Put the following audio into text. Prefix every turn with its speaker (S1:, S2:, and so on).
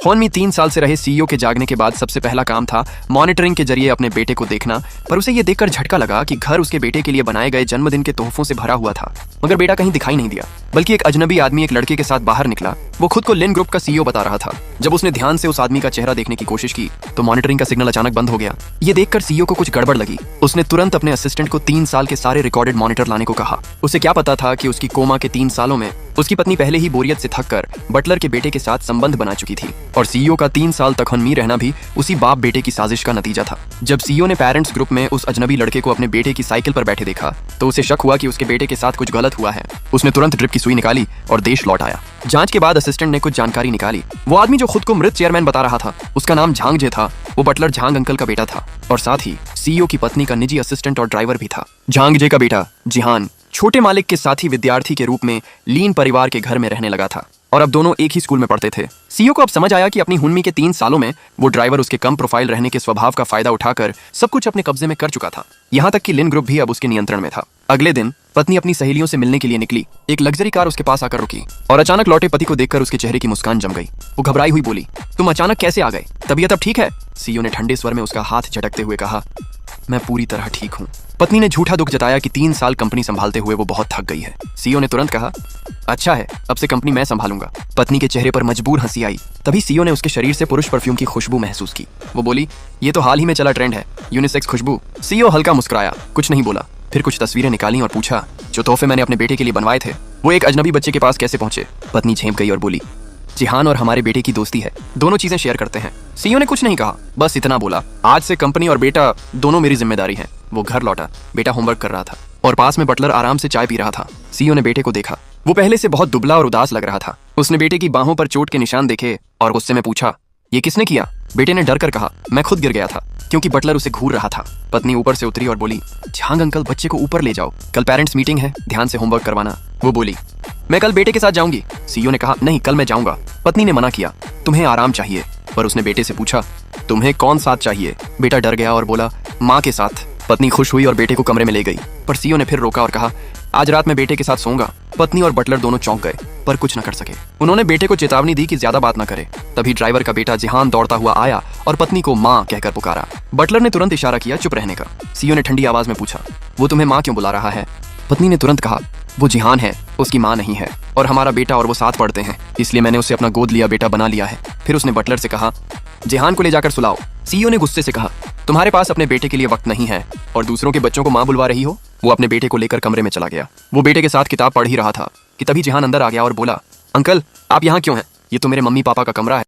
S1: होनमी 3 साल से रहे सीईओ के जागने के बाद सबसे पहला काम था मॉनिटरिंग के जरिए अपने बेटे को देखना, पर उसे ये देखकर झटका लगा कि घर उसके बेटे के लिए बनाए गए जन्मदिन के तोहफों से भरा हुआ था, मगर बेटा कहीं दिखाई नहीं दिया, बल्कि एक अजनबी आदमी एक लड़के के साथ बाहर निकला। वो खुद को लिन ग्रुप का सीईओ बता रहा था। जब उसने ध्यान से उस आदमी का चेहरा देखने की कोशिश की तो मॉनिटरिंग का सिग्नल अचानक बंद हो गया। ये देखकर सीईओ को कुछ गड़बड़ लगी। उसने तुरंत अपने असिस्टेंट को 3 साल के सारे रिकॉर्डेड मॉनिटर लाने को कहा। उसे क्या पता था कि उसकी कोमा के 3 सालों में उसकी पत्नी पहले ही बोरियत से थककर बटलर के बेटे के साथ संबंध बना चुकी थी, और सीईओ का 3 साल तक हनमी रहना भी उसी बाप बेटे की साजिश का नतीजा था। जब सीईओ ने पेरेंट्स ग्रुप में उस अजनबी लड़के को अपने बेटे की साइकिल पर बैठे देखा तो उसे शक हुआ कि उसके बेटे के साथ कुछ गलत हुआ है। उसने तुरंत ड्रिप की सुई निकाली और देश लौट आया। जांच के बाद असिस्टेंट ने कुछ जानकारी निकाली। वो आदमी जो खुद को मृत चेयरमैन बता रहा था, उसका नाम झांग जे था। वो बटलर झांग अंकल का बेटा था और साथ ही सीईओ की पत्नी का निजी असिस्टेंट और ड्राइवर भी था। झांग जे का बेटा जिहान छोटे मालिक के साथी विद्यार्थी के रूप में लीन परिवार के घर में रहने लगा था और अब दोनों एक ही स्कूल में पढ़ते थे। सीईओ को अब समझ आया कि अपनी हुनमी के 3 सालों में वो ड्राइवर उसके कम प्रोफाइल रहने के स्वभाव का फायदा उठाकर सब कुछ अपने कब्जे में कर चुका था। यहाँ तक कि लिन ग्रुप भी अब उसके नियंत्रण में था। अगले दिन पत्नी अपनी सहेलियों से मिलने के लिए निकली। एक लग्जरी कार उसके पास आकर रुकी और अचानक लौटे पति को देखकर उसके चेहरे की मुस्कान जम गई। वो घबराई हुई बोली, तुम अचानक कैसे आ गए? तबीयत अब ठीक है? सीईओ ने ठंडे स्वर में उसका हाथ झटकते हुए कहा, मैं पूरी तरह ठीक हूँ। पत्नी ने झूठा दुख जताया कि 3 साल कंपनी संभालते हुए वो बहुत थक गई है। सीईओ ने तुरंत कहा, अच्छा है, अब से कंपनी मैं संभालूंगा। पत्नी के चेहरे पर मजबूर हंसी आई। तभी सीईओ ने उसके शरीर से पुरुष परफ्यूम की खुशबू महसूस की। वो बोली, ये तो हाल ही में चला ट्रेंड है, यूनिसेक्स खुशबू। सीईओ हल्का मुस्कुराया, कुछ नहीं बोला। फिर कुछ तस्वीरें निकाली और पूछा, जो तोहफे मैंने अपने बेटे के लिए बनवाए थे वो एक अजनबी बच्चे के पास कैसे पहुंचे? पत्नी झेंप गई और बोली, जिहान और हमारे बेटे की दोस्ती है, दोनों चीजें शेयर करते हैं। सीईओ ने कुछ नहीं कहा, बस इतना बोला, आज से कंपनी और बेटा दोनों मेरी जिम्मेदारी है। वो घर लौटा। बेटा होमवर्क कर रहा था और पास में बटलर आराम से चाय पी रहा था। सीईओ ने बेटे को देखा। वो पहले से बहुत दुबला और उदास लग रहा था। उसने बेटे की बाहों पर चोट के निशान देखे और गुस्से में पूछा, ये किसने किया? बेटे ने डर कर कहा, मैं खुद गिर गया था, क्योंकि बटलर उसे घूर रहा था। पत्नी ऊपर से उतरी और बोली, झांग अंकल, बच्चे को ऊपर ले जाओ, कल पेरेंट्स मीटिंग है, ध्यान से होमवर्क करवाना। वो बोली, मैं कल बेटे के साथ जाऊंगी। सीईओ ने कहा, नहीं, कल मैं जाऊंगा। पत्नी ने मना किया, तुम्हें आराम चाहिए। पर उसने बेटे से पूछा, तुम्हें कौन साथ चाहिए? बेटा डर गया और बोला, माँ के साथ। पत्नी खुश हुई और बेटे को कमरे में ले गई, पर सीईओ ने फिर रोका और कहा, आज रात में बेटे के साथ सोऊंगा। पत्नी और बटलर दोनों चौंक गए, पर कुछ न कर सके। उन्होंने बेटे को चेतावनी दी कि ज्यादा बात न करे। तभी ड्राइवर का बेटा जिहान दौड़ता हुआ आया और पत्नी को माँ कहकर पुकारा। बटलर ने तुरंत इशारा किया चुप रहने का। सीईओ ने ठंडी आवाज में पूछा, वो तुम्हें माँ क्यों बुला रहा है? पत्नी ने तुरंत कहा, वो जिहान है, उसकी माँ नहीं है, और हमारा बेटा और वो साथ पढ़ते हैं, इसलिए मैंने उसे अपना गोद लिया बेटा बना लिया है। फिर उसने बटलर से कहा, जिहान को ले जाकर सुलाओ। सीईओ ने गुस्से से कहा, तुम्हारे पास अपने बेटे के लिए वक्त नहीं है और दूसरों के बच्चों को माँ बुलवा रही हो। वो अपने बेटे को लेकर कमरे में चला गया। वो बेटे के साथ किताब पढ़ ही रहा था कि तभी जिहान अंदर आ गया और बोला, अंकल, आप यहाँ क्यों हैं? ये तो मेरे मम्मी पापा का कमरा है।